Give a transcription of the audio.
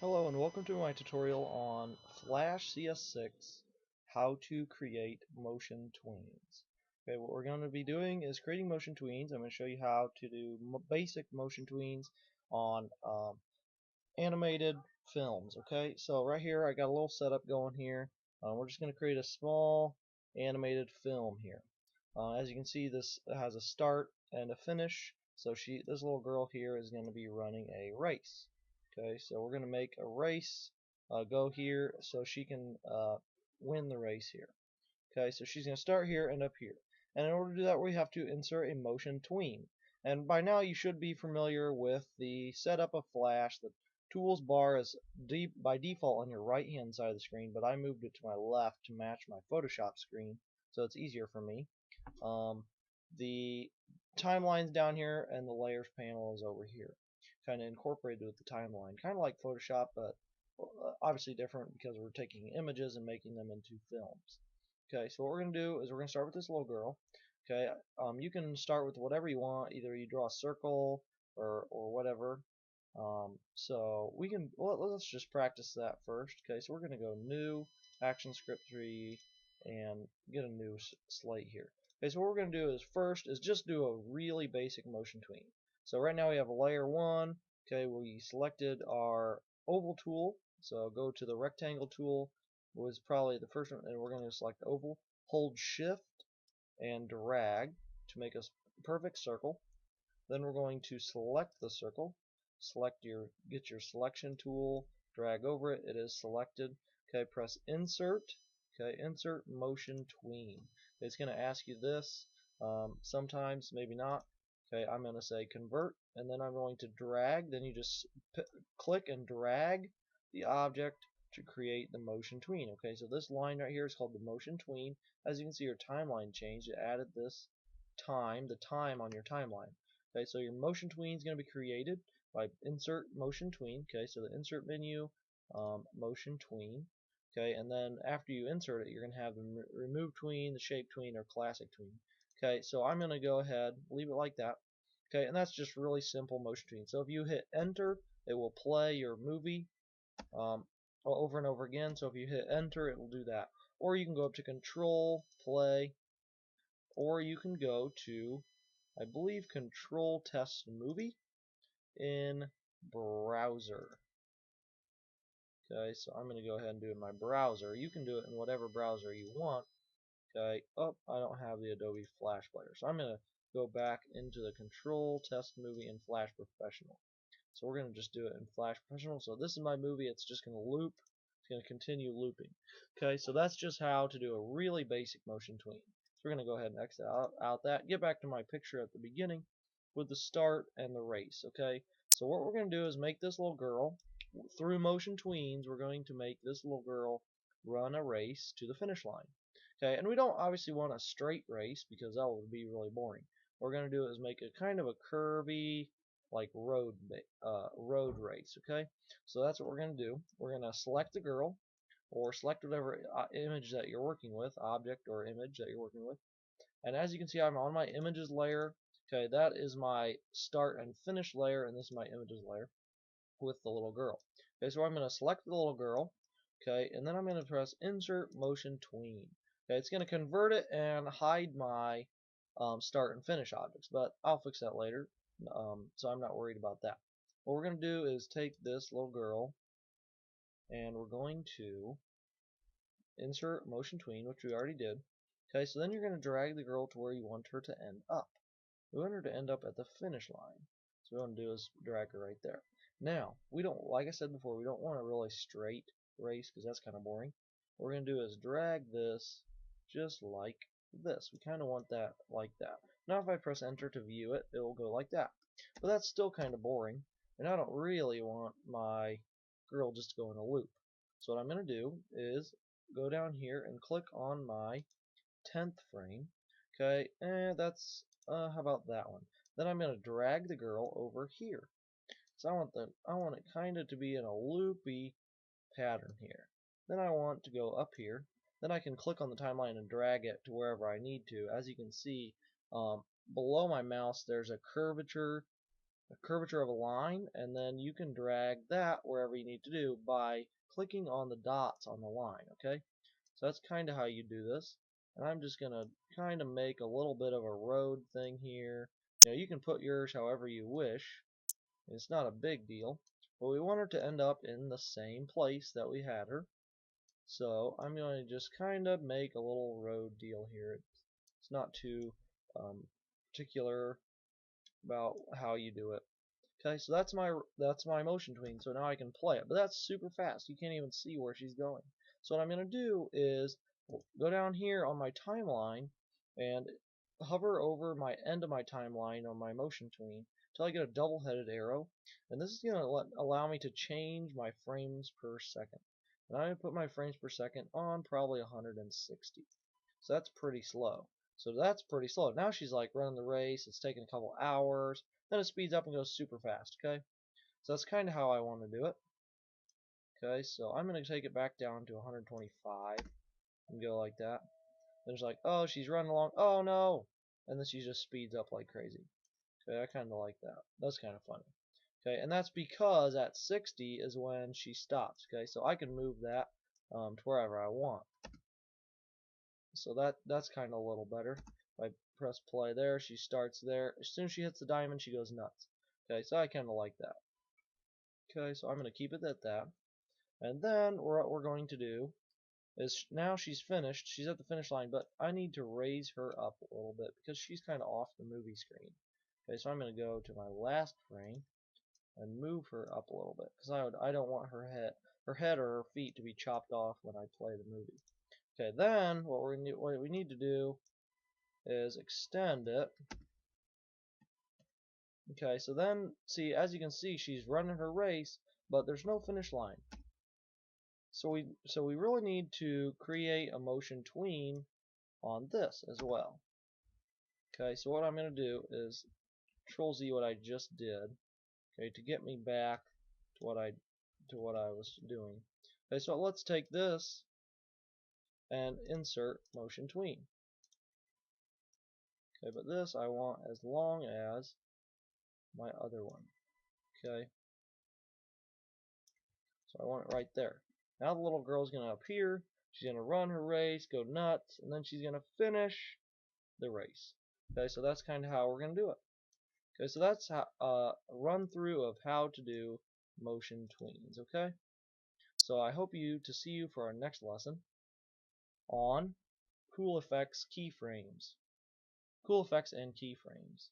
Hello and welcome to my tutorial on Flash CS6 how to create motion tweens. Okay, what we're going to be doing is creating motion tweens. I'm going to show you how to do basic motion tweens on animated films. Okay, so right here I got a little setup going here. We're just going to create a small animated film here. As you can see, this has a start and a finish. So this little girl here is going to be running a race. Okay, so we're going to make a race go here so she can win the race here. Okay, so she's going to start here and up here. And in order to do that, we have to insert a motion tween. And by now you should be familiar with the setup of Flash. The tools bar is by default on your right hand side of the screen, but I moved it to my left to match my Photoshop screen, so it's easier for me. The timeline's down here and the layers panel is over here, kind of incorporated with the timeline, kind of like Photoshop, but obviously different because we're taking images and making them into films. Okay, so what we're going to do is we're going to start with this little girl. Okay, you can start with whatever you want, either you draw a circle or whatever. So we can, well, let's just practice that first. Okay, so we're going to go new, action script 3, and get a new slate here. Okay, so what we're going to do is first is just do a really basic motion tween. So right now we have a layer 1. Okay, we selected our oval tool, so go to the rectangle tool, was probably the first one, and we're going to select oval, hold shift and drag to make a perfect circle. Then we're going to select the circle, get your selection tool, drag over it, it is selected. Okay, press insert. Okay, insert motion tween. It's going to ask you this, sometimes maybe not. Okay, I'm going to say convert, and then I'm going to drag. Then you just click and drag the object to create the motion tween. Okay, so this line right here is called the motion tween. As you can see, your timeline changed. It added this the time on your timeline. Okay, so your motion tween is going to be created by insert motion tween. Okay, so the insert menu, motion tween. Okay, and then after you insert it, you're going to have the remove tween, the shape tween, or classic tween. Okay, so I'm going to go ahead, leave it like that. Okay, and that's just really simple motion tween. So if you hit enter, it will play your movie um, over and over again. So if you hit enter, it will do that. Or you can go up to control, play, or you can go to, I believe, control test movie in browser. Okay, so I'm going to go ahead and do it in my browser. You can do it in whatever browser you want. Okay, oh, I don't have the Adobe Flash Player, so I'm going to go back into the control test movie in Flash Professional. So we're going to just do it in Flash Professional. So this is my movie. It's just going to loop. It's going to continue looping. Okay, so that's just how to do a really basic motion tween. So we're going to go ahead and exit out that. Get back to my picture at the beginning with the start and the race. Okay, so what we're going to do is make this little girl, through motion tweens, we're going to make this little girl run a race to the finish line. Okay, and we don't obviously want a straight race because that would be really boring. What we're going to do is make a kind of a curvy, like road race. Okay, so that's what we're going to do. We're going to select the girl, or select whatever image that you're working with, object or image that you're working with. And as you can see, I'm on my images layer. Okay, that is my start and finish layer, and this is my images layer with the little girl. Okay, so I'm going to select the little girl. Okay, and then I'm going to press insert motion tween. Okay, it's going to convert it and hide my start and finish objects, but I'll fix that later, so I'm not worried about that. What we're going to do is take this little girl and we're going to insert motion tween, which we already did. Okay, so then you're going to drag the girl to where you want her to end up. We want her to end up at the finish line. So what we want to do is drag her right there. Now, we don't, like I said before, we don't want a really straight race because that's kind of boring. What we're going to do is drag this just like this. We kind of want that like that. Now if I press enter to view it, it will go like that. But that's still kind of boring, and I don't really want my girl just to go in a loop. So what I'm going to do is go down here and click on my 10th frame. Okay, and that's how about that one? Then I'm going to drag the girl over here. So I want it kind of to be in a loopy pattern here. Then I want to go up here. Then I can click on the timeline and drag it to wherever I need to. As you can see, below my mouse there's a curvature a curvature of a line, and then you can drag that wherever you need to do by clicking on the dots on the line, okay? So that's kind of how you do this. And I'm just going to kind of make a little bit of a road thing here. You can put yours however you wish. It's not a big deal. But we want her to end up in the same place that we had her. So I'm going to just kind of make a little road deal here. It's not too particular about how you do it. Okay, so that's my motion tween. So now I can play it, but that's super fast. You can't even see where she's going. So what I'm going to do is go down here on my timeline and hover over my end of my timeline on my motion tween until I get a double-headed arrow, and this is going to allow me to change my frames per second. And I'm going to put my frames per second on probably 160. So that's pretty slow. So that's pretty slow. Now she's like running the race. It's taking a couple hours. Then it speeds up and goes super fast. Okay. So that's kind of how I want to do it. Okay. So I'm going to take it back down to 125 and go like that. There's like, oh, she's running along. Oh no. And then she just speeds up like crazy. Okay. I kind of like that. That's kind of funny. Okay. And that's because at 60 is when she stops. Okay. So I can move that to wherever I want. So that's kind of a little better. If I press play there, she starts there. As soon as she hits the diamond, she goes nuts. Okay, so I kind of like that. Okay, so I'm going to keep it at that. And then what we're going to do is now she's finished. She's at the finish line, but I need to raise her up a little bit because she's kind of off the movie screen. Okay, so I'm going to go to my last frame and move her up a little bit because I don't want her head or her feet to be chopped off when I play the movie. Okay, then what we need to do is extend it. Okay, so then see, as you can see, she's running her race, but there's no finish line. So we really need to create a motion tween on this as well. Okay, so what I'm going to do is Control Z what I just did. Okay, to get me back to what I was doing. Okay, so let's take this and insert motion tween. Okay, but this I want as long as my other one. Okay, so I want it right there. Now the little girl's going to appear, she's going to run her race, go nuts, and then she's going to finish the race. Okay, so that's kind of how we're going to do it. Okay, so that's how, a run through of how to do motion tweens. Okay, so I hope to see you for our next lesson on cool effects and keyframes.